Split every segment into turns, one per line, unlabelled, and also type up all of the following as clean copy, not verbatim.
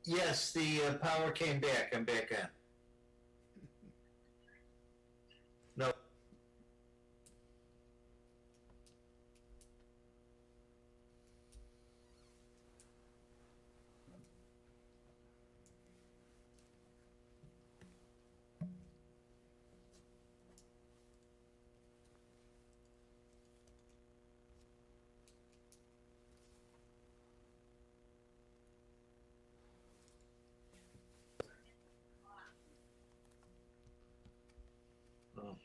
Yes, the power came back. I'm back on. No. Oh.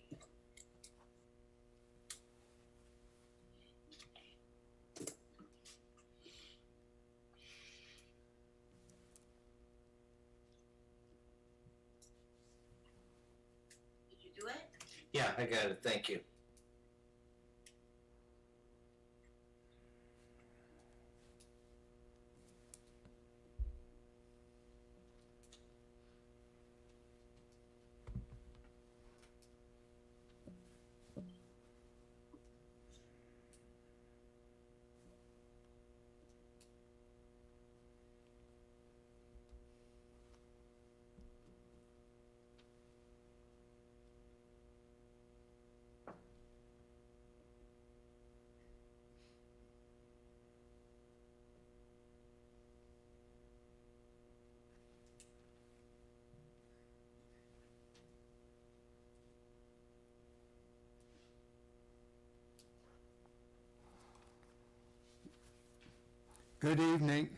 Did you do it?
Yeah, I got it. Thank you.
Good evening.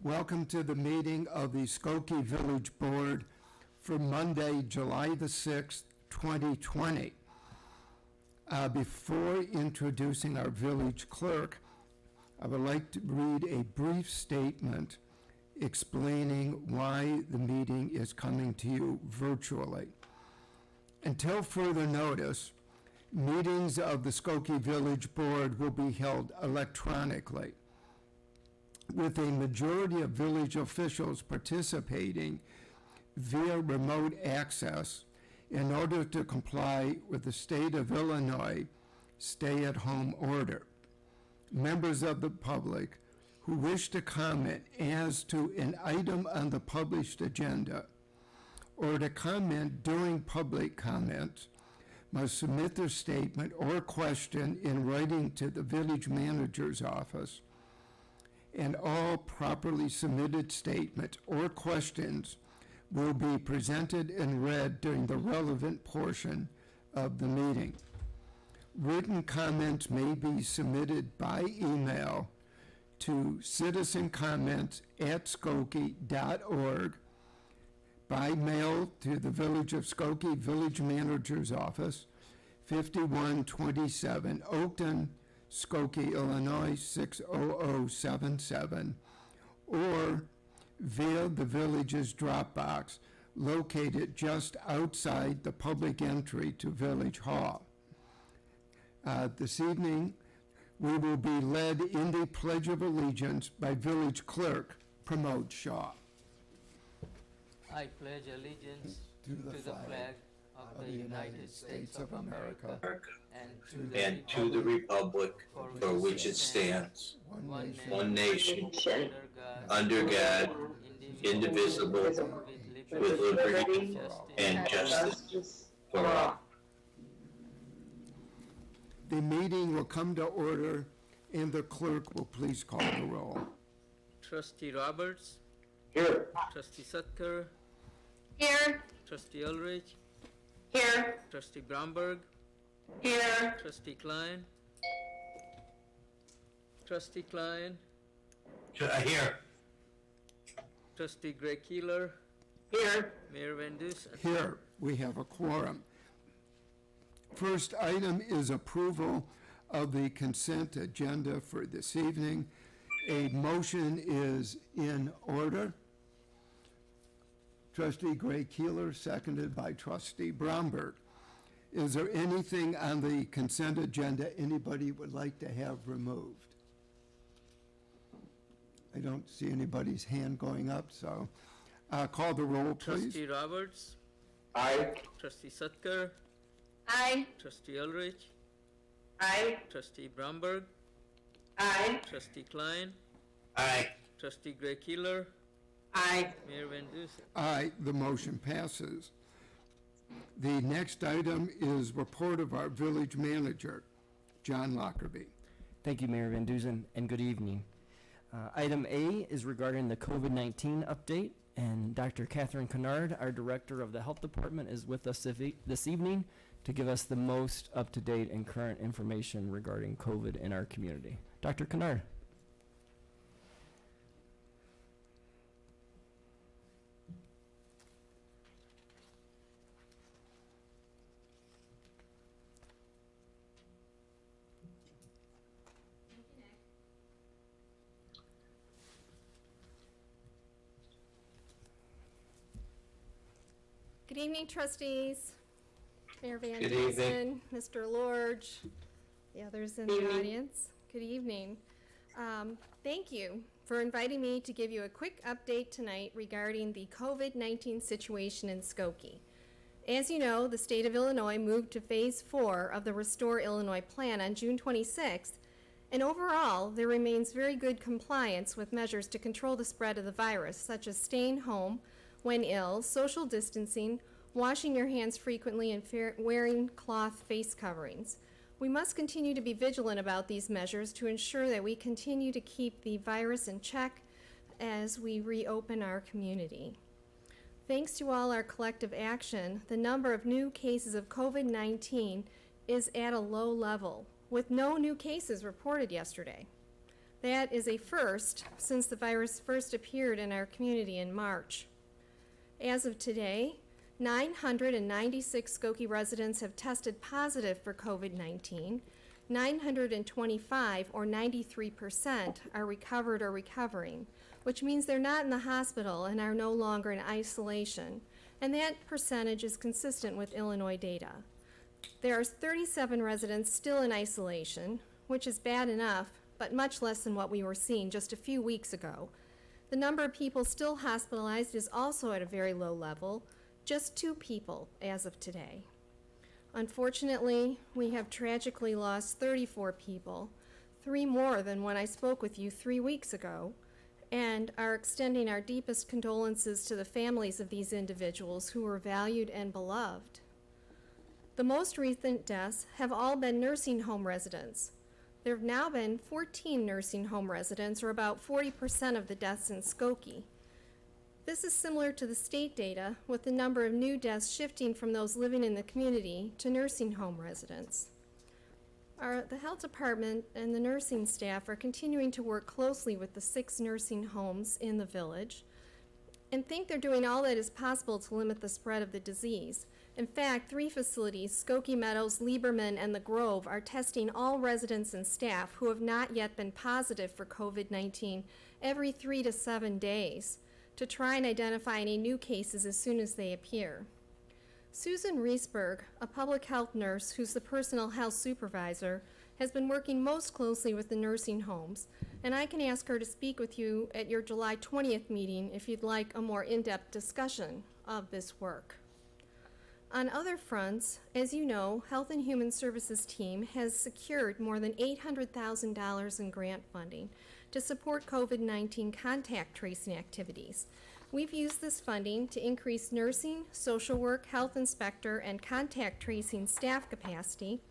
Welcome to the meeting of the Skokie Village Board for Monday, July the 6th, 2020. Before introducing our village clerk, I would like to read a brief statement explaining why the meeting is coming to you virtually. Until further notice, meetings of the Skokie Village Board will be held electronically, with a majority of village officials participating via remote access in order to comply with the state of Illinois stay-at-home order. Members of the public who wish to comment as to an item on the published agenda or to comment during public comments must submit their statement or question in writing to the village manager's office, and all properly submitted statements or questions will be presented and read during the relevant portion of the meeting. Written comments may be submitted by email to citizencomments@skokie.org, by mail to the Village of Skokie Village Manager's Office, 5127 Oakton, Skokie, Illinois 60077, or via the village's Dropbox located just outside the public entry to Village Hall. This evening, we will be led in the Pledge of Allegiance by Village Clerk Pramod Shah.
I pledge allegiance
To
to the flag of the United States of America
And to the republic for which it stands, one nation, under God, indivisible, with liberty and justice for all.
The meeting will come to order, and the clerk will please call the roll.
Trustee Roberts,
Here.
Trustee Sutker,
Here.
Trustee Ulrich,
Here.
Trustee Bromberg,
Here.
Trustee Klein, Trustee Klein,
Here.
Trustee Gray Keeler,
Here.
Mayor Van Dusen.
Here, we have a quorum. First item is approval of the consent agenda for this evening. A motion is in order. Trustee Gray Keeler, seconded by Trustee Bromberg. Is there anything on the consent agenda anybody would like to have removed? I don't see anybody's hand going up, so call the roll, please.
Trustee Roberts,
Aye.
Trustee Sutker,
Aye.
Trustee Ulrich,
Aye.
Trustee Bromberg,
Aye.
Trustee Klein,
Aye.
Trustee Gray Keeler,
Aye.
Mayor Van Dusen.
Aye, the motion passes. The next item is report of our village manager, John Lockerbie.
Thank you, Mayor Van Dusen, and good evening. Item A is regarding the COVID-19 update, and Dr. Catherine Kennard, our Director of the Health Department, is with us this evening to give us the most up-to-date and current information regarding COVID in our community. Dr. Kennard.
Good evening, trustees. Mayor Van
Good
Dusen, Mr. Lorge, the others in the
Evening.
audience. Good evening. Thank you for inviting me to give you a quick update tonight regarding the COVID-19 situation in Skokie. As you know, the state of Illinois moved to Phase 4 of the Restore Illinois Plan on June 26th, and overall, there remains very good compliance with measures to control the spread of the virus, such as staying home when ill, social distancing, washing your hands frequently, and wearing cloth face coverings. We must continue to be vigilant about these measures to ensure that we continue to keep the virus in check as we reopen our community. Thanks to all our collective action, the number of new cases of COVID-19 is at a low level, with no new cases reported yesterday. That is a first since the virus first appeared in our community in March. As of today, 996 Skokie residents have tested positive for COVID-19. 925, or 93%, are recovered or recovering, which means they're not in the hospital and are no longer in isolation. And that percentage is consistent with Illinois data. There are 37 residents still in isolation, which is bad enough, but much less than what we were seeing just a few weeks ago. The number of people still hospitalized is also at a very low level, just 2 people as of today. Unfortunately, we have tragically lost 34 people, 3 more than when I spoke with you 3 weeks ago, and are extending our deepest condolences to the families of these individuals who were valued and beloved. The most recent deaths have all been nursing home residents. There have now been 14 nursing home residents, or about 40% of the deaths in Skokie. This is similar to the state data, with the number of new deaths shifting from those living in the community to nursing home residents. The health department and the nursing staff are continuing to work closely with the 6 nursing homes in the village and think they're doing all that is possible to limit the spread of the disease. In fact, 3 facilities, Skokie Meadows, Lieberman, and The Grove, are testing all residents and staff who have not yet been positive for COVID-19 every 3 to 7 days to try and identify any new cases as soon as they appear. Susan Riesberg, a public health nurse who's the personal health supervisor, has been working most closely with the nursing homes, and I can ask her to speak with you at your July 20th meeting if you'd like a more in-depth discussion of this work. On other fronts, as you know, Health and Human Services team has secured more than $800,000 in grant funding to support COVID-19 contact tracing activities. We've used this funding to increase nursing, social work, health inspector, and contact tracing staff capacity,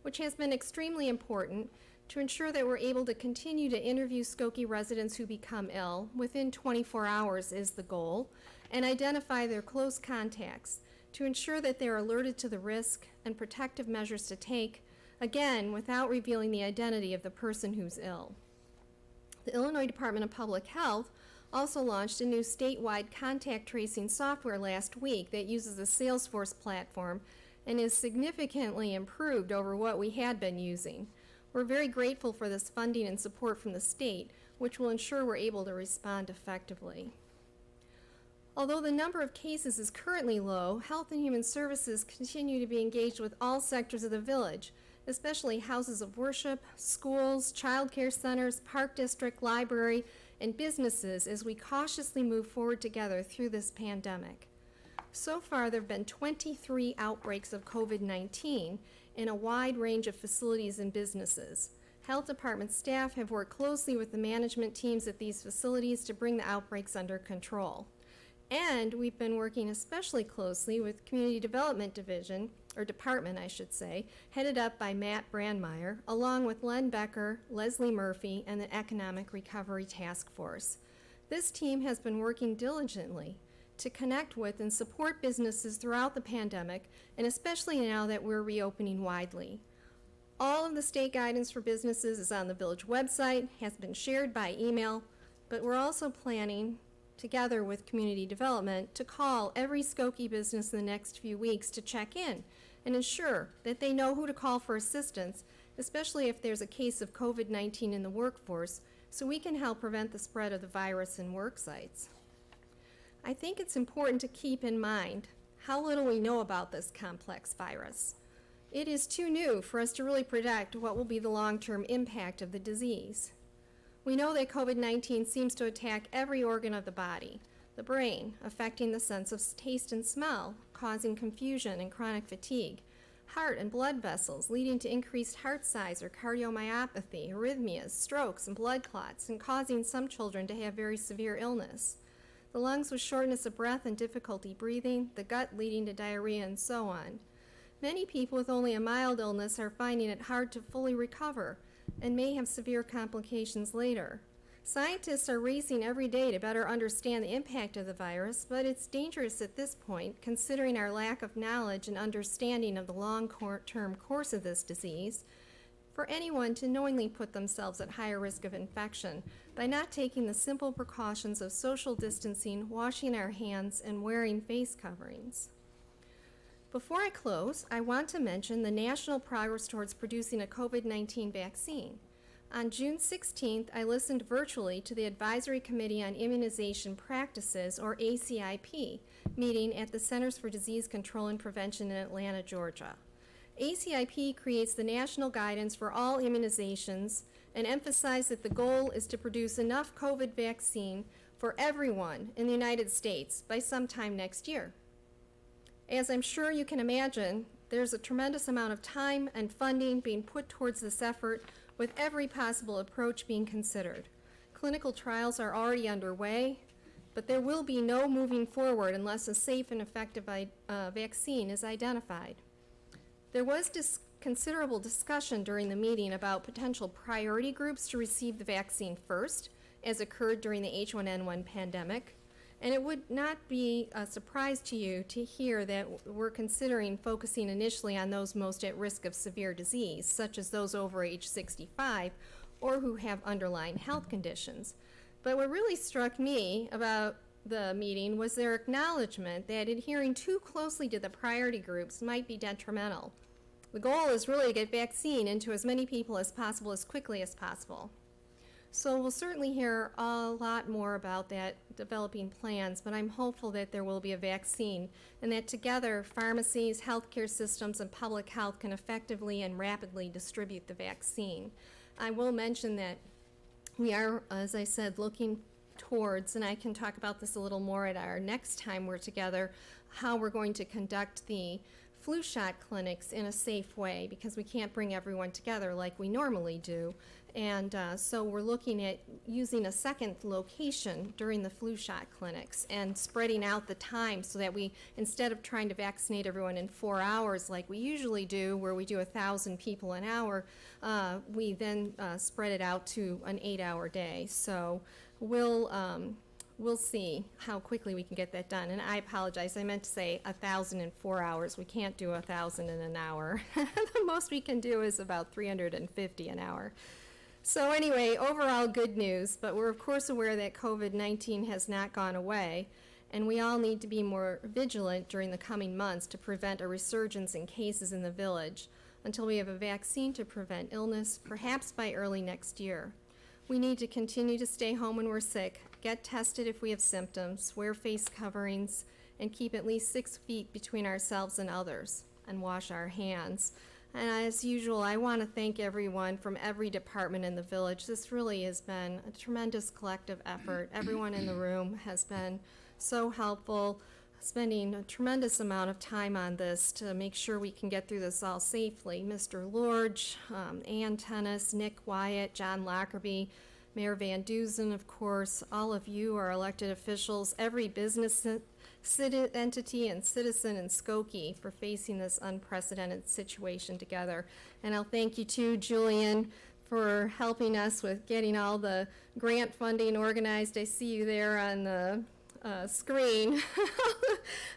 which has been extremely important to ensure that we're able to continue to interview Skokie residents who become ill. Within 24 hours is the goal, and identify their close contacts to ensure that they're alerted to the risk and protective measures to take, again, without revealing the identity of the person who's ill. The Illinois Department of Public Health also launched a new statewide contact tracing software last week that uses a Salesforce platform and is significantly improved over what we had been using. We're very grateful for this funding and support from the state, which will ensure we're able to respond effectively. Although the number of cases is currently low, Health and Human Services continue to be engaged with all sectors of the village, especially houses of worship, schools, child care centers, park district, library, and businesses as we cautiously move forward together through this pandemic. So far, there have been 23 outbreaks of COVID-19 in a wide range of facilities and businesses. Health department staff have worked closely with the management teams at these facilities to bring the outbreaks under control. And we've been working especially closely with Community Development Division, or Department, I should say, headed up by Matt Brandmeier, along with Len Becker, Leslie Murphy, and the Economic Recovery Task Force. This team has been working diligently to connect with and support businesses throughout the pandemic, and especially now that we're reopening widely. All of the state guidance for businesses is on the village website, has been shared by email, but we're also planning, together with community development, to call every Skokie business in the next few weeks to check in and ensure that they know who to call for assistance, especially if there's a case of COVID-19 in the workforce, so we can help prevent the spread of the virus in work sites. I think it's important to keep in mind how little we know about this complex virus. It is too new for us to really predict what will be the long-term impact of the disease. We know that COVID-19 seems to attack every organ of the body, the brain, affecting the sense of taste and smell, causing confusion and chronic fatigue, heart and blood vessels, leading to increased heart size or cardiomyopathy, arrhythmias, strokes, and blood clots, and causing some children to have very severe illness. The lungs with shortness of breath and difficulty breathing, the gut leading to diarrhea, and so on. Many people with only a mild illness are finding it hard to fully recover and may have severe complications later. Scientists are racing every day to better understand the impact of the virus, but it's dangerous at this point, considering our lack of knowledge and understanding of the long-term course of this disease, for anyone to knowingly put themselves at higher risk of infection by not taking the simple precautions of social distancing, washing our hands, and wearing face coverings. Before I close, I want to mention the national progress towards producing a COVID-19 vaccine. On June 16th, I listened virtually to the Advisory Committee on Immunization Practices, or ACIP, meeting at the Centers for Disease Control and Prevention in Atlanta, Georgia. ACIP creates the national guidance for all immunizations and emphasized that the goal is to produce enough COVID vaccine for everyone in the United States by sometime next year. As I'm sure you can imagine, there's a tremendous amount of time and funding being put towards this effort, with every possible approach being considered. Clinical trials are already underway, but there will be no moving forward unless a safe and effective vaccine is identified. There was considerable discussion during the meeting about potential priority groups to receive the vaccine first, as occurred during the H1N1 pandemic. And it would not be a surprise to you to hear that we're considering focusing initially on those most at risk of severe disease, such as those over age 65 or who have underlying health conditions. But what really struck me about the meeting was their acknowledgement that adhering too closely to the priority groups might be detrimental. The goal is really to get vaccine into as many people as possible as quickly as possible. So we'll certainly hear a lot more about that, developing plans, but I'm hopeful that there will be a vaccine and that together pharmacies, healthcare systems, and public health can effectively and rapidly distribute the vaccine. I will mention that we are, as I said, looking towards, and I can talk about this a little more at our next time we're together, how we're going to conduct the flu shot clinics in a safe way, because we can't bring everyone together like we normally do. And so we're looking at using a second location during the flu shot clinics and spreading out the time so that we, instead of trying to vaccinate everyone in 4 hours like we usually do, where we do 1,000 people an hour, we then spread it out to an 8-hour day. So we'll see how quickly we can get that done. And I apologize, I meant to say 1,000 in 4 hours. We can't do 1,000 in an hour. The most we can do is about 350 an hour. So anyway, overall good news, but we're of course aware that COVID-19 has not gone away, and we all need to be more vigilant during the coming months to prevent a resurgence in cases in the village until we have a vaccine to prevent illness, perhaps by early next year. We need to continue to stay home when we're sick, get tested if we have symptoms, wear face coverings, and keep at least 6 feet between ourselves and others, and wash our hands. And as usual, I want to thank everyone from every department in the village. This really has been a tremendous collective effort. Everyone in the room has been so helpful, spending a tremendous amount of time on this to make sure we can get through this all safely. Mr. Lorge, Ann Tennis, Nick Wyatt, John Lockerbie, Mayor Van Duzen, of course, all of you are elected officials, every business entity and citizen in Skokie for facing this unprecedented situation together. And I'll thank you too, Julian, for helping us with getting all the grant funding organized. I see you there on the screen.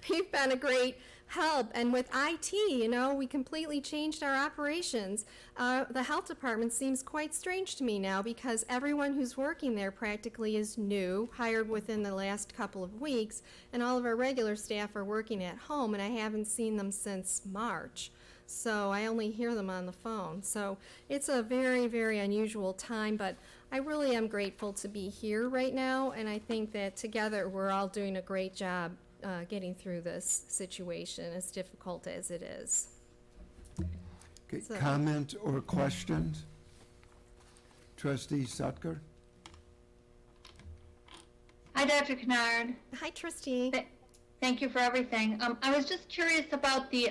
You've been a great help. And with IT, you know, we completely changed our operations. The health department seems quite strange to me now because everyone who's working there practically is new, hired within the last couple of weeks, and all of our regular staff are working at home, and I haven't seen them since March. So I only hear them on the phone. So it's a very, very unusual time, but I really am grateful to be here right now, and I think that together we're all doing a great job getting through this situation, as difficult as it is.
Okay,
So-
comment or questions? Trustee Sutker?
Hi, Dr. Kennard.
Hi, Trustee.
Thank you for everything. I was just curious about the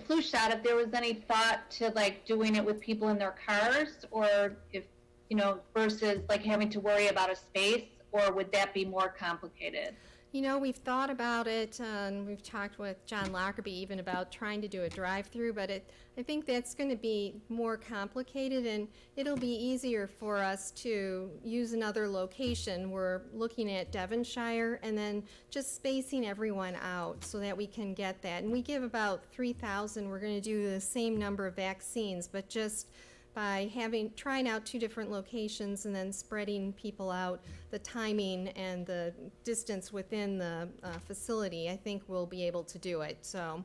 flu shot, if there was any thought to like doing it with people in their cars, or if, you know, versus like having to worry about a space, or would that be more complicated?
You know, we've thought about it, and we've talked with John Lockerbie even about trying to do a drive-through, but I think that's going to be more complicated, and it'll be easier for us to use another location. We're looking at Devonshire, and then just spacing everyone out so that we can get that. And we give about 3,000. We're going to do the same number of vaccines, but just by trying out 2 different locations and then spreading people out, the timing and the distance within the facility, I think we'll be able to do it. So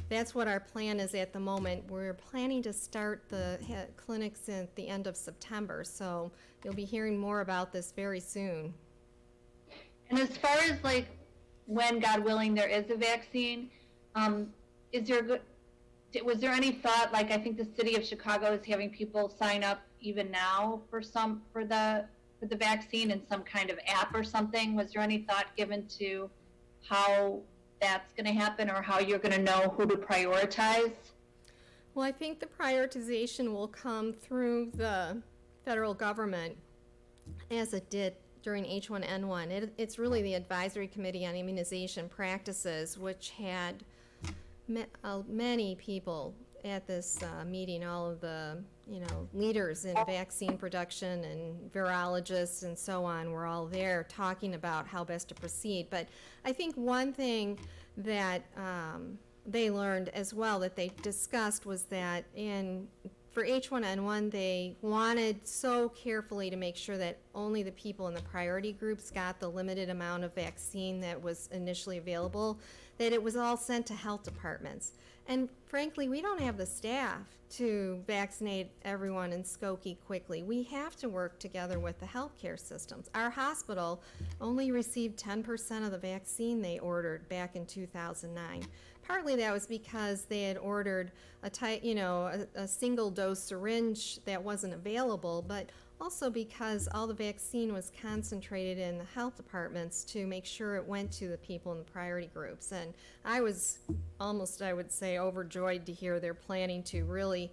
that's what our plan is at the moment. We're planning to start the clinics at the end of September, so you'll be hearing more about this very soon.
And as far as like when, God willing, there is a vaccine, was there any thought, like I think the city of Chicago is having people sign up even now for the vaccine in some kind of app or something? Was there any thought given to how that's going to happen, or how you're going to know who to prioritize?
Well, I think the prioritization will come through the federal government, as it did during H1N1. It's really the Advisory Committee on Immunization Practices, which had many people at this meeting, all of the, you know, leaders in vaccine production and virologists and so on were all there talking about how best to proceed. But I think one thing that they learned as well that they discussed was that for H1N1, they wanted so carefully to make sure that only the people in the priority groups got the limited amount of vaccine that was initially available, that it was all sent to health departments. And frankly, we don't have the staff to vaccinate everyone in Skokie quickly. We have to work together with the healthcare systems. Our hospital only received 10% of the vaccine they ordered back in 2009. Partly that was because they had ordered a single dose syringe that wasn't available, but also because all the vaccine was concentrated in the health departments to make sure it went to the people in the priority groups. And I was almost, I would say, overjoyed to hear they're planning to really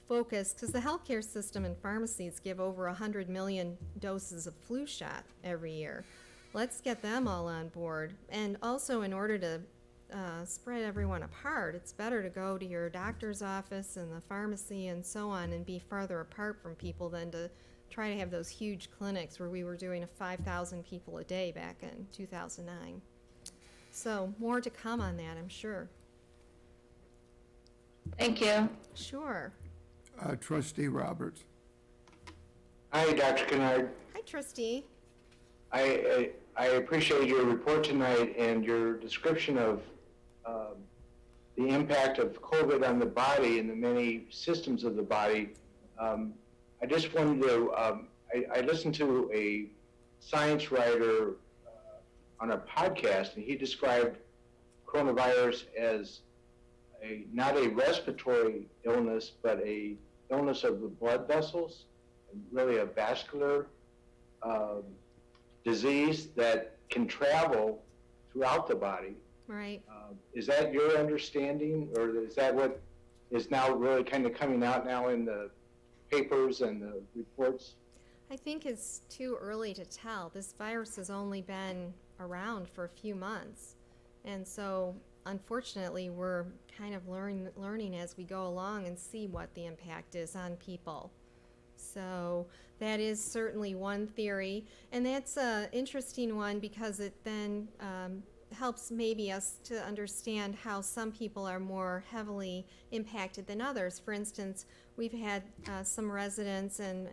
focus, because the healthcare system and pharmacies give over 100 million doses of flu shot every year. Let's get them all on board. And also, in order to spread everyone apart, it's better to go to your doctor's office and the pharmacy and so on and be farther apart from people than to try to have those huge clinics where we were doing 5,000 people a day back in 2009. So more to come on that, I'm sure.
Thank you.
Sure.
Trustee Roberts?
Hi, Dr. Kennard.
Hi, Trustee.
I appreciate your report tonight and your description of the impact of COVID on the body and the many systems of the body. I just wanted to, I listened to a science writer on a podcast, and he described coronavirus as not a respiratory illness, but a illness of the blood vessels, really a vascular disease that can travel throughout the body
Right.
Is that your understanding, or is that what is now really kind of coming out now in the papers and the reports?
I think it's too early to tell. This virus has only been around for a few months. And so, unfortunately, we're kind of learning as we go along and see what the impact is on people. So that is certainly one theory. And that's an interesting one because it then helps maybe us to understand how some people are more heavily impacted than others. For instance, we've had some residents and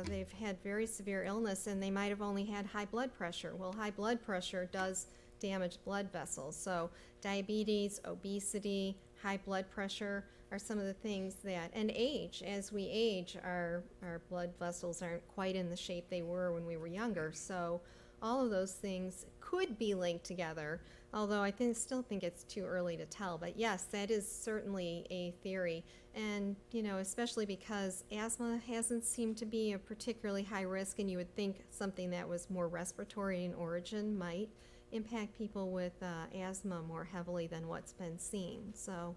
they've had very severe illness and they might have only had high blood pressure. Well, high blood pressure does damage blood vessels. So diabetes, obesity, high blood pressure are some of the things that, and age, as we age, our blood vessels aren't quite in the shape they were when we were younger. So all of those things could be linked together, although I still think it's too early to tell. But yes, that is certainly a theory. And, you know, especially because asthma hasn't seemed to be a particularly high risk, and you would think something that was more respiratory in origin might impact people with asthma more heavily than what's been seen. So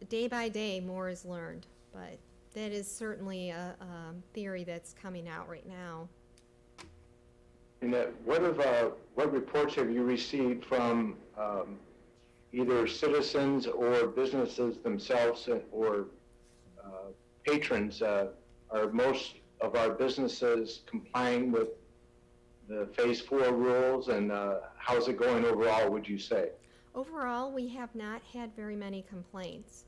day by day, more is learned. But that is certainly a theory that's coming out right now.
And what reports have you received from either citizens or businesses themselves or patrons? Are most of our businesses complying with the Phase 4 rules, and how's it going overall, would you say?
Overall, we have not had very many complaints.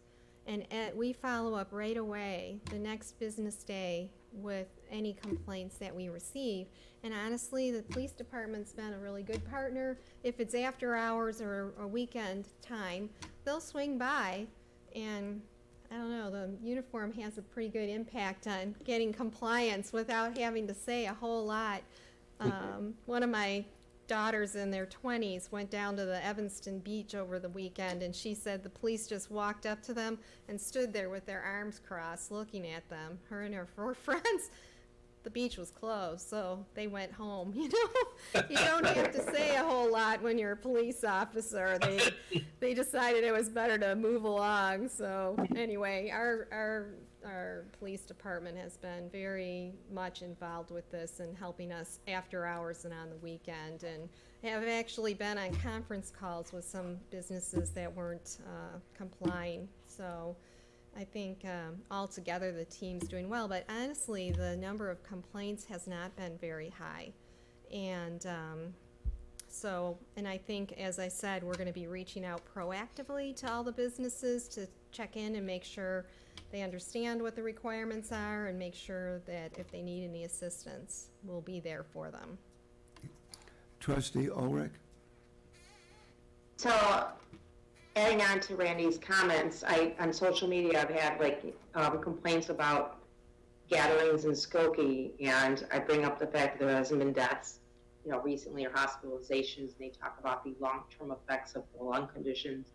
And we follow up right away the next business day with any complaints that we receive. And honestly, the police department's been a really good partner. If it's after hours or a weekend time, they'll swing by. And I don't know, the uniform has a pretty good impact on getting compliance without having to say a whole lot. One of my daughters in their 20s went down to the Evanston beach over the weekend, and she said the police just walked up to them and stood there with their arms crossed looking at them, her and her four friends. The beach was closed, so they went home. You know, you don't have to say a whole lot when you're a police officer. They decided it was better to move along. So anyway, our police department has been very much involved with this and helping us after hours and on the weekend, and have actually been on conference calls with some businesses that weren't complying. So I think altogether the team's doing well, but honestly the number of complaints has not been very high. And and I think, as I said, we're going to be reaching out proactively to all the businesses to check in and make sure they understand what the requirements are and make sure that if they need any assistance, we'll be there for them.
Trustee Ulrich?
So, adding on to Randy's comments, on social media I've had complaints about gatherings in Skokie, and I bring up the fact that there hasn't been deaths, recently, or hospitalizations, and they talk about the long-term effects of the lung conditions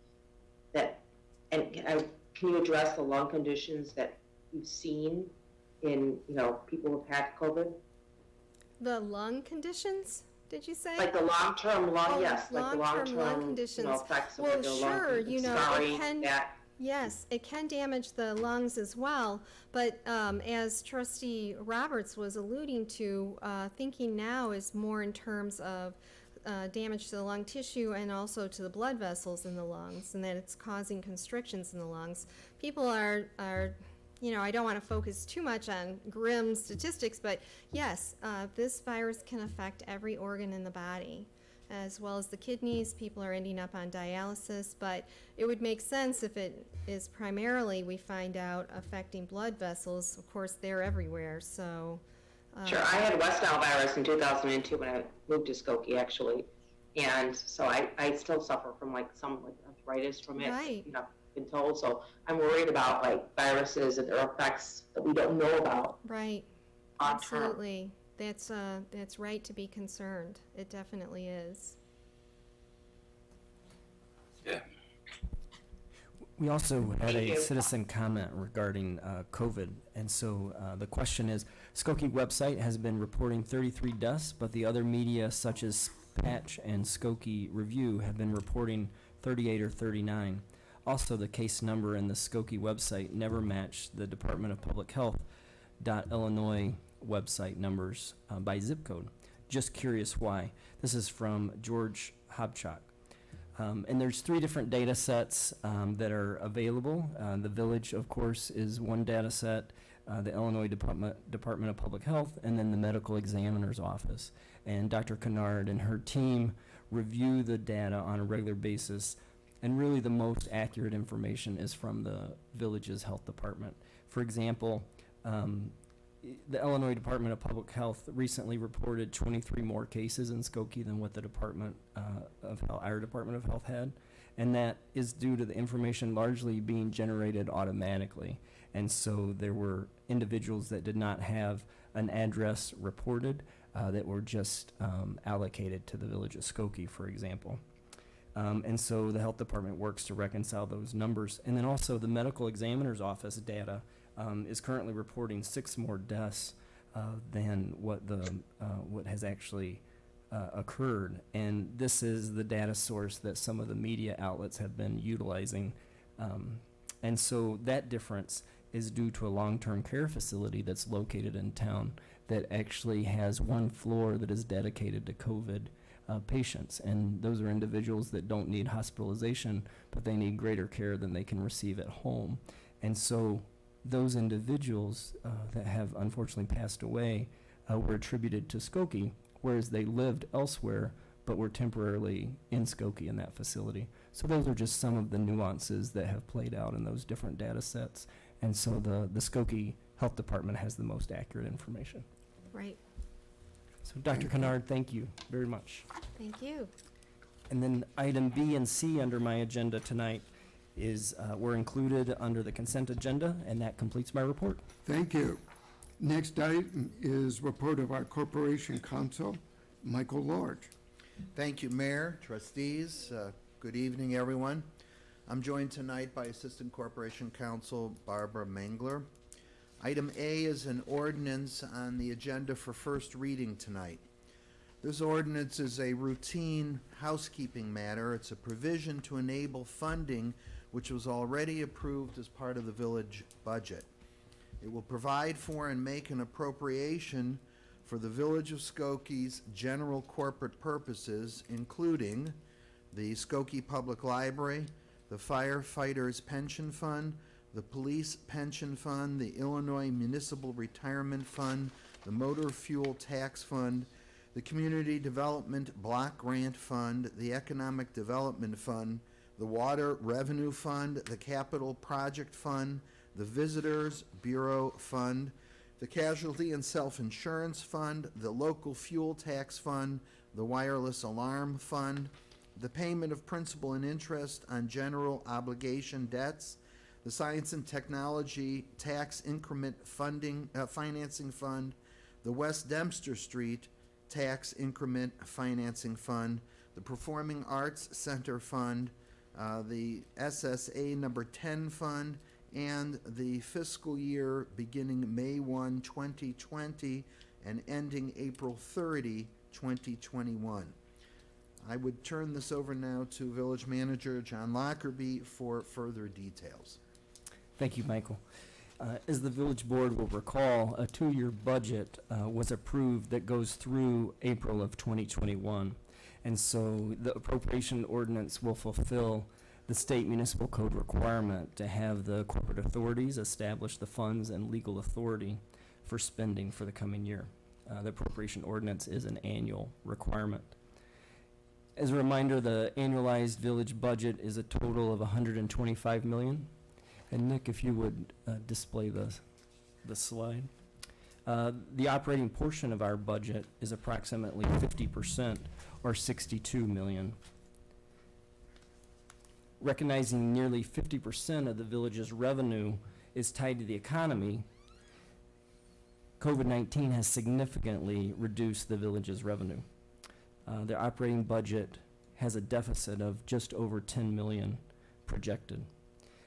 can you address the lung conditions that you've seen in, people who've had COVID?
The lung conditions, did you say?
Like the long-term lung, yes, like the
long-term lung
long-term
conditions.
effects of
Well,
the
sure,
lung scarring,
Yes, it can damage the lungs as well, but as Trustee Roberts was alluding to, thinking now is more in terms of damage to the lung tissue and also to the blood vessels in the lungs, and that it's causing constrictions in the lungs. People are I don't want to focus too much on grim statistics, but yes, this virus can affect every organ in the body, as well as the kidneys. People are ending up on dialysis, but it would make sense if it is primarily, we find out, affecting blood vessels. Of course, they're everywhere, so...
Sure, I had West Nile virus in 2002 when I moved to Skokie, actually, and so I still suffer from some arthritis from it.
Right.
I've been told, so I'm worried about viruses and their effects that we don't know about.
Right.
On term.
Absolutely. That's right to be concerned. It definitely is.
Yeah.
We also had
Thank
a
you.
citizen comment regarding COVID, and so the question is, Skokie website has been reporting 33 deaths, but the other media such as Patch and Skokie Review have been reporting 38 or 39. Also, the case number in the Skokie website never matched the Department of Public Health .Illinois website numbers by zip code. Just curious why. This is from George Hobchak. And there's 3 different data sets that are available. The Village, of course, is one data set, the Illinois Department of Public Health, and then the Medical Examiner's Office. And Dr. Kennard and her team review the data on a regular basis, and really the most accurate information is from the Village's Health Department. For example, the Illinois Department of Public Health recently reported 23 more cases in Skokie than what the our Department of Health had, and that is due to the information largely being generated automatically. And so there were individuals that did not have an address reported that were just allocated to the Village of Skokie, for example. And so the Health Department works to reconcile those numbers. And then also the Medical Examiner's Office data is currently reporting 6 more deaths than what has actually occurred. And this is the data source that some of the media outlets have been utilizing. And so that difference is due to a long-term care facility that's located in town that actually has 1 floor that is dedicated to COVID patients. And those are individuals that don't need hospitalization, but they need greater care than they can receive at home. And so those individuals that have unfortunately passed away were attributed to Skokie, whereas they lived elsewhere but were temporarily in Skokie in that facility. So those are just some of the nuances that have played out in those different data sets. And so the Skokie Health Department has the most accurate information.
Right.
So Dr. Kennard, thank you very much.
Thank you.
And then item B and C under my agenda tonight were included under the consent agenda, and that completes my report.
Thank you. Next item is report of our Corporation Counsel, Michael Lord.
Thank you, Mayor, trustees. Good evening, everyone. I'm joined tonight by Assistant Corporation Counsel Barbara Mangler. Item A is an ordinance on the agenda for first reading tonight. This ordinance is a routine housekeeping matter. It's a provision to enable funding which was already approved as part of the village budget. It will provide for and make an appropriation for the Village of Skokie's general corporate purposes, including the Skokie Public Library, the Firefighters Pension Fund, the Police Pension Fund, the Illinois Municipal Retirement Fund, the Motor Fuel Tax Fund, the Community Development Block Grant Fund, the Economic Development Fund, the Water Revenue Fund, the Capital Project Fund, the Visitors Bureau Fund, the Casualty and Self-Insurance Fund, the Local Fuel Tax Fund, the Wireless Alarm Fund, the Payment of Principal and Interest on General Obligation Debts, the Science and Technology Tax Increment Financing Fund, the West Dempster Street Tax Increment Financing Fund, the Performing Arts Center Fund, the SSA number 10 Fund, and the fiscal year beginning May 1, 2020 and ending April 30, 2021. I would turn this over now to Village Manager John Lockerbie for further details.
Thank you, Michael. As the village board will recall, a 2-year budget was approved that goes through April of 2021. And so the appropriation ordinance will fulfill the state municipal code requirement to have the corporate authorities establish the funds and legal authority for spending for the coming year. The appropriation ordinance is an annual requirement. As a reminder, the annualized village budget is a total of $125 million. And Nick, if you would display the slide. The operating portion of our budget is approximately 50%, or $62 million. Recognizing nearly 50% of the village's revenue is tied to the economy, COVID-19 has significantly reduced the village's revenue. The operating budget has a deficit of just over $10 million projected.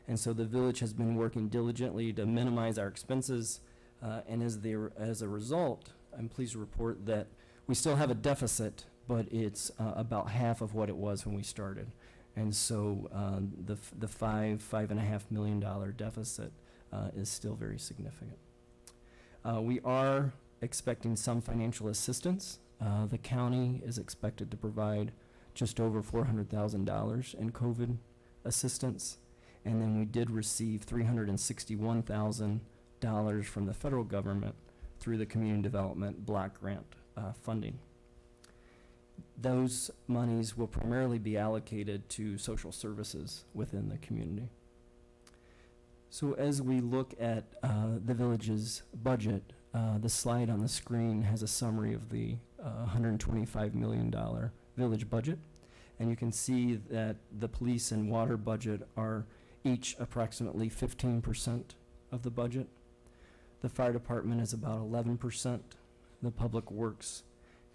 And so the village has been working diligently to minimize our expenses, and as a result, I'm pleased to report that we still have a deficit but it's about half of what it was when we started. And so the $5.5 million deficit is still very significant. We are expecting some financial assistance. The county is expected to provide just over $400,000 in COVID assistance. And then we did receive $361,000 from the federal government through the Community Development Block Grant funding. Those monies will primarily be allocated to social services within the community. So as we look at the village's budget, the slide on the screen has a summary of the $125 million village budget. And you can see that the police and water budget are each approximately 15% of the budget. The fire department is about 11%. The public works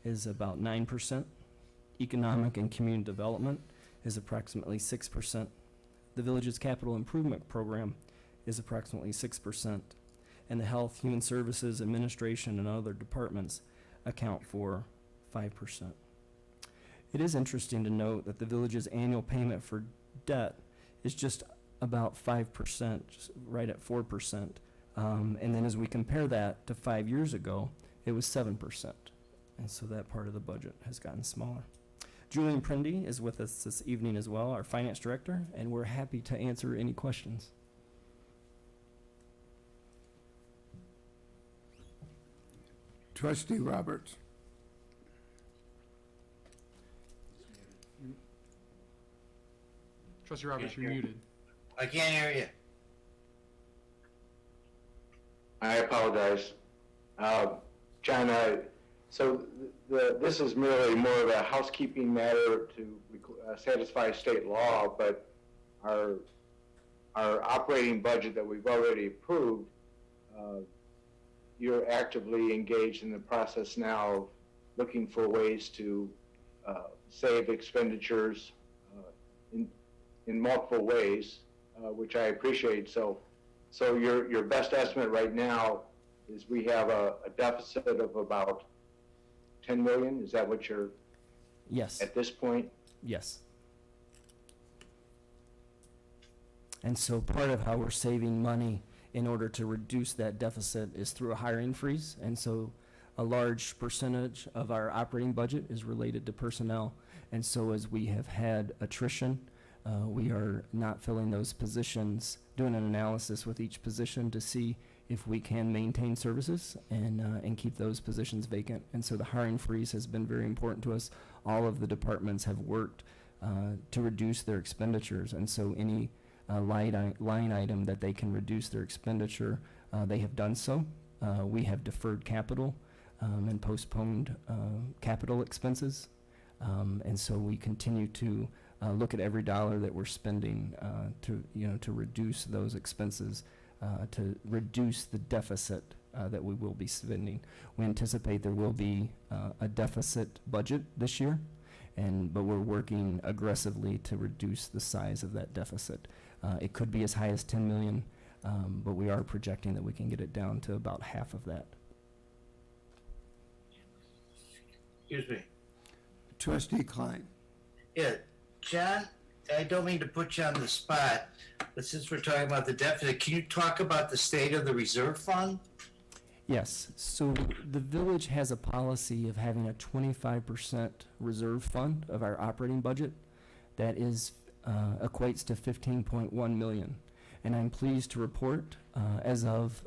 is about 9%. Economic and community development is approximately 6%. The village's capital improvement program is approximately 6%. And the health, human services, administration, and other departments account for 5%. It is interesting to note that the village's annual payment for debt is just about 5%, just right at 4%. And then as we compare that to 5 years ago, it was 7%. And so that part of the budget has gotten smaller. Julian Prindy is with us this evening as well, our finance director, and we're happy to answer any questions.
Trustee Roberts.
Trustee Roberts, you're muted.
I can't hear you.
I apologize. John, so this is merely more of a housekeeping matter to satisfy state law, but our operating budget that we've already approved, you're actively engaged in the process now of looking for ways to save expenditures in multiple ways, which I appreciate. So your best estimate right now is we have a deficit of about 10 million. Is that what you're
Yes.
at this point?
Yes. And so part of how we're saving money in order to reduce that deficit is through a hiring freeze. And so a large percentage of our operating budget is related to personnel. And so as we have had attrition, we are not filling those positions, doing an analysis with each position to see if we can maintain services and keep those positions vacant. And so the hiring freeze has been very important to us. All of the departments have worked to reduce their expenditures. And so any line item that they can reduce their expenditure, they have done so. We have deferred capital and postponed capital expenses. And so we continue to look at every dollar that we're spending to reduce those expenses, to reduce the deficit that we will be spending. We anticipate there will be a deficit budget this year, but we're working aggressively to reduce the size of that deficit. It could be as high as 10 million, but we are projecting that we can get it down to about half of that.
Excuse me.
Trustee Klein.
Yeah, John, I don't mean to put you on the spot, but since we're talking about the deficit, can you talk about the state of the reserve fund?
Yes, so the village has a policy of having a 25% reserve fund of our operating budget. That is equates to 15.1 million. And I'm pleased to report, as of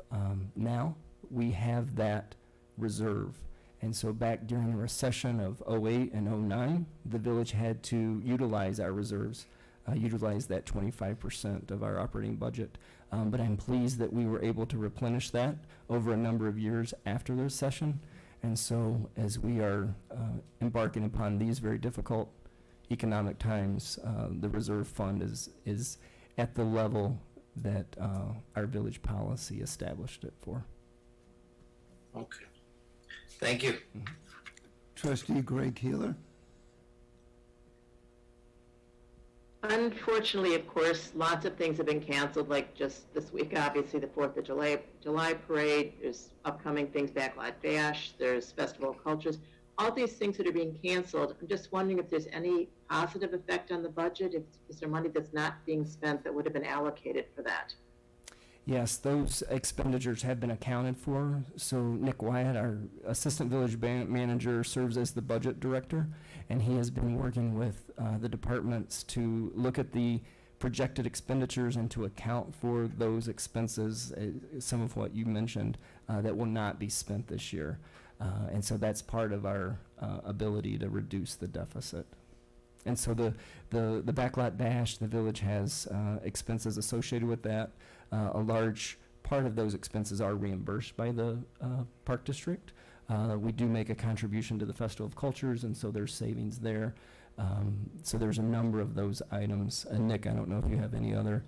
now, we have that reserve. And so back during the recession of 08 and 09, the village had to utilize our reserves, utilize that 25% of our operating budget. But I'm pleased that we were able to replenish that over a number of years after the recession. And so as we are embarking upon these very difficult economic times, the reserve fund is at the level that our village policy established it for.
Okay. Thank you.
Trustee Greg Keeler.
Unfortunately, of course, lots of things have been canceled, like just this week, obviously, the 4th of July parade, there's upcoming things, Backlot Dash, there's Festival of Cultures. all these things that are being canceled, I'm just wondering if there's any positive effect on the budget? Is there money that's not being spent that would have been allocated for that?
Yes, those expenditures have been accounted for. So Nick Wyatt, our Assistant Village Manager, serves as the Budget Director, and he has been working with the departments to look at the projected expenditures and to account for those expenses, some of what you mentioned, that will not be spent this year. And so that's part of our ability to reduce the deficit. And so the Backlot Bash, the village has expenses associated with that. A large part of those expenses are reimbursed by the Park District. We do make a contribution to the Festival of Cultures, and so there's savings there. So there's a number of those items. And Nick, I don't know if you have any other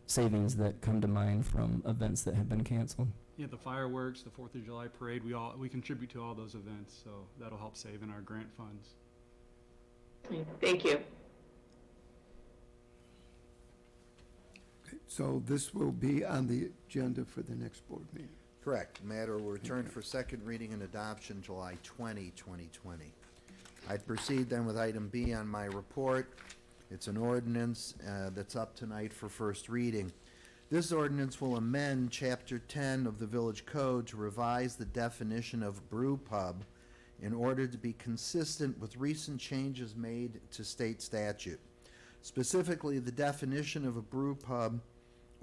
savings that come to mind from events that have been canceled.
Yeah, the fireworks, the 4th of July parade, we contribute to all those events, so that'll help save in our grant funds.
Thank you.
So this will be on the agenda for the next board meeting.
Correct. Matter will return for second reading and adoption July 20, 2020. I'd proceed then with item B on my report. It's an ordinance that's up tonight for first reading. This ordinance will amend Chapter 10 of the Village Code to revise the definition of brew pub in order to be consistent with recent changes made to state statute. Specifically, the definition of a brew pub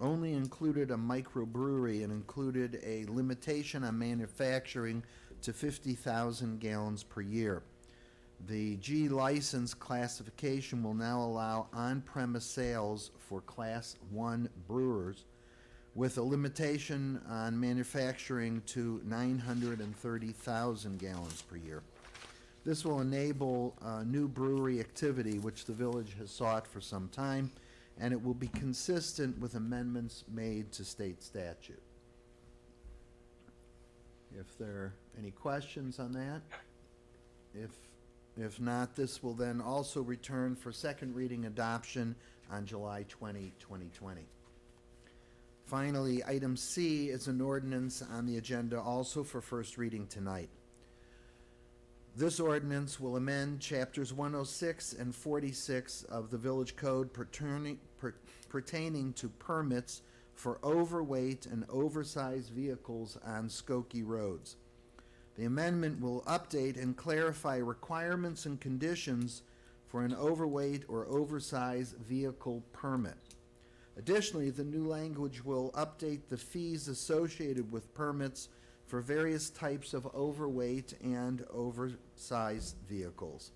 only included a microbrewery and included a limitation on manufacturing to 50,000 gallons per year. The G license classification will now allow on-premise sales for Class 1 brewers with a limitation on manufacturing to 930,000 gallons per year. This will enable new brewery activity, which the village has sought for some time, and it will be consistent with amendments made to state statute. If there are any questions on that? If not, this will then also return for second reading adoption on July 20, 2020. Finally, item C is an ordinance on the agenda also for first reading tonight. This ordinance will amend chapters 106 and 46 of the Village Code pertaining to permits for overweight and oversized vehicles on Skokie roads. The amendment will update and clarify requirements and conditions for an overweight or oversized vehicle permit. Additionally, the new language will update the fees associated with permits for various types of overweight and oversized vehicles.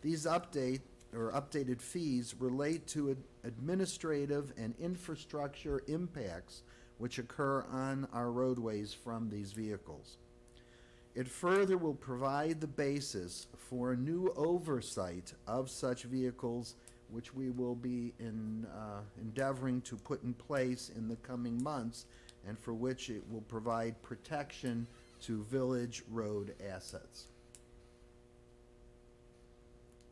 These updated fees relate to administrative and infrastructure impacts which occur on our roadways from these vehicles. It further will provide the basis for a new oversight of such vehicles, which we will be endeavoring to put in place in the coming months, and for which it will provide protection to village road assets.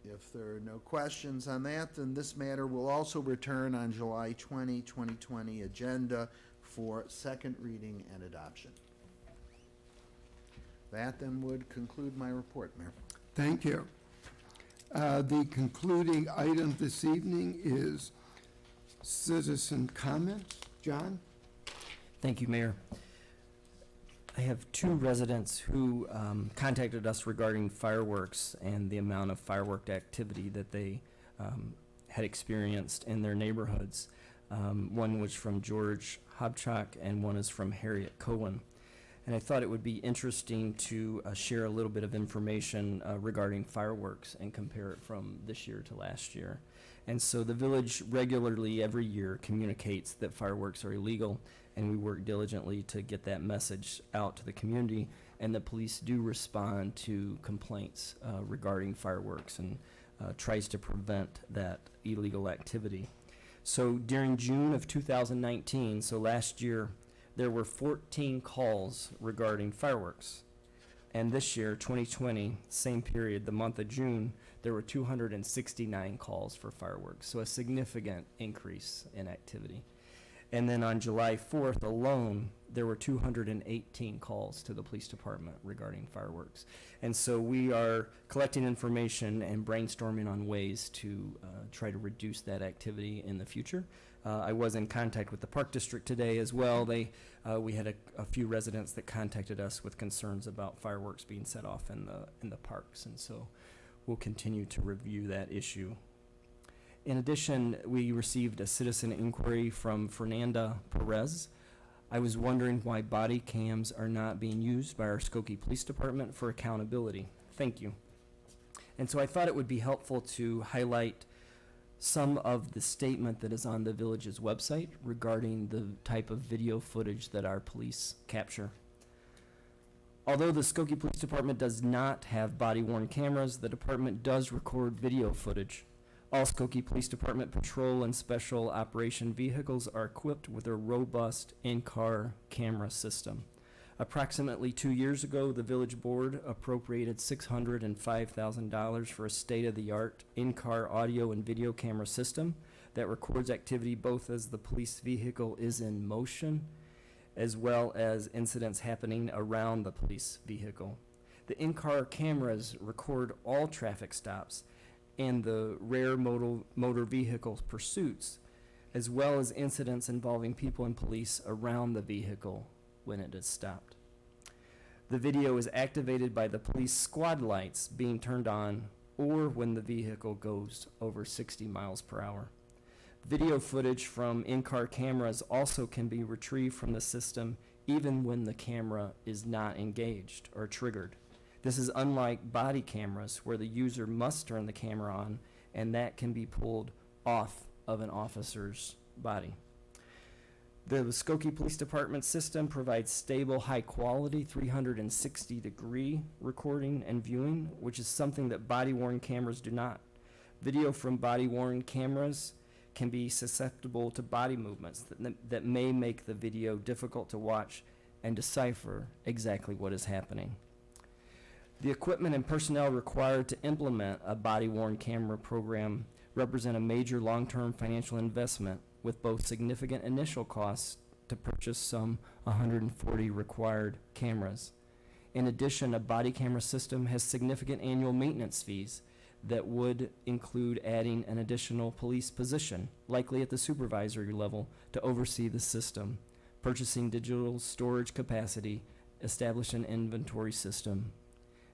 If there are no questions on that, then this matter will also return on July 20, 2020 agenda for second reading and adoption. That then would conclude my report, Mayor.
Thank you. The concluding item this evening is citizen comments. John?
Thank you, Mayor. I have two residents who contacted us regarding fireworks and the amount of firework activity that they had experienced in their neighborhoods. One was from George Hobchak and one is from Harriet Cohen. And I thought it would be interesting to share a little bit of information regarding fireworks and compare it from this year to last year. And so the village regularly every year communicates that fireworks are illegal, and we work diligently to get that message out to the community, and the police do respond to complaints regarding fireworks and tries to prevent that illegal activity. So during June of 2019, so last year, there were 14 calls regarding fireworks. And this year, 2020, same period, the month of June, there were 269 calls for fireworks. So a significant increase in activity. And then on July 4th alone, there were 218 calls to the police department regarding fireworks. And so we are collecting information and brainstorming on ways to try to reduce that activity in the future. I was in contact with the Park District today as well. We had a few residents that contacted us with concerns about fireworks being set off in the parks, and so we'll continue to review that issue. In addition, we received a citizen inquiry from Fernanda Perez. I was wondering why body cams are not being used by our Skokie Police Department for accountability. Thank you. And so I thought it would be helpful to highlight some of the statement that is on the village's website regarding the type of video footage that our police capture. Although the Skokie Police Department does not have body-worn cameras, the department does record video footage. All Skokie Police Department patrol and special operation vehicles are equipped with a robust in-car camera system. Approximately 2 years ago, the village board appropriated $605,000 for a state-of-the-art in-car audio and video camera system that records activity both as the police vehicle is in motion as well as incidents happening around the police vehicle. The in-car cameras record all traffic stops and the rare motor vehicle pursuits, as well as incidents involving people and police around the vehicle when it is stopped. The video is activated by the police squad lights being turned on or when the vehicle goes over 60 miles per hour. Video footage from in-car cameras also can be retrieved from the system even when the camera is not engaged or triggered. This is unlike body cameras where the user must turn the camera on and that can be pulled off of an officer's body. The Skokie Police Department system provides stable, high-quality 360-degree recording and viewing, which is something that body-worn cameras do not. Video from body-worn cameras can be susceptible to body movements that may make the video difficult to watch and decipher exactly what is happening. The equipment and personnel required to implement a body-worn camera program represent a major long-term financial investment with both significant initial costs to purchase some 140 required cameras. In addition, a body camera system has significant annual maintenance fees that would include adding an additional police position, likely at the supervisory level, to oversee the system, purchasing digital storage capacity, establish an inventory system,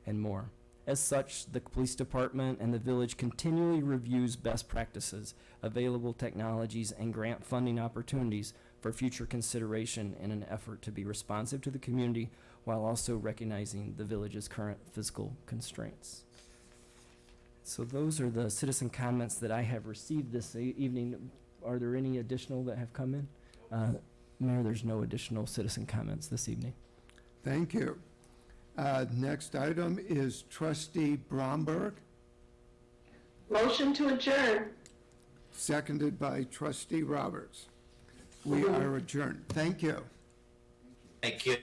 and more. As such, the police department and the village continually reviews best practices, available technologies, and grant funding opportunities for future consideration in an effort to be responsive to the community while also recognizing the village's current fiscal constraints. So those are the citizen comments that I have received this evening. Are there any additional that have come in? Mayor, there's no additional citizen comments this evening.
Thank you. Next item is Trustee Bromberg,
Motion to adjourn.
seconded by Trustee Roberts. We are adjourned. Thank you.
Thank you.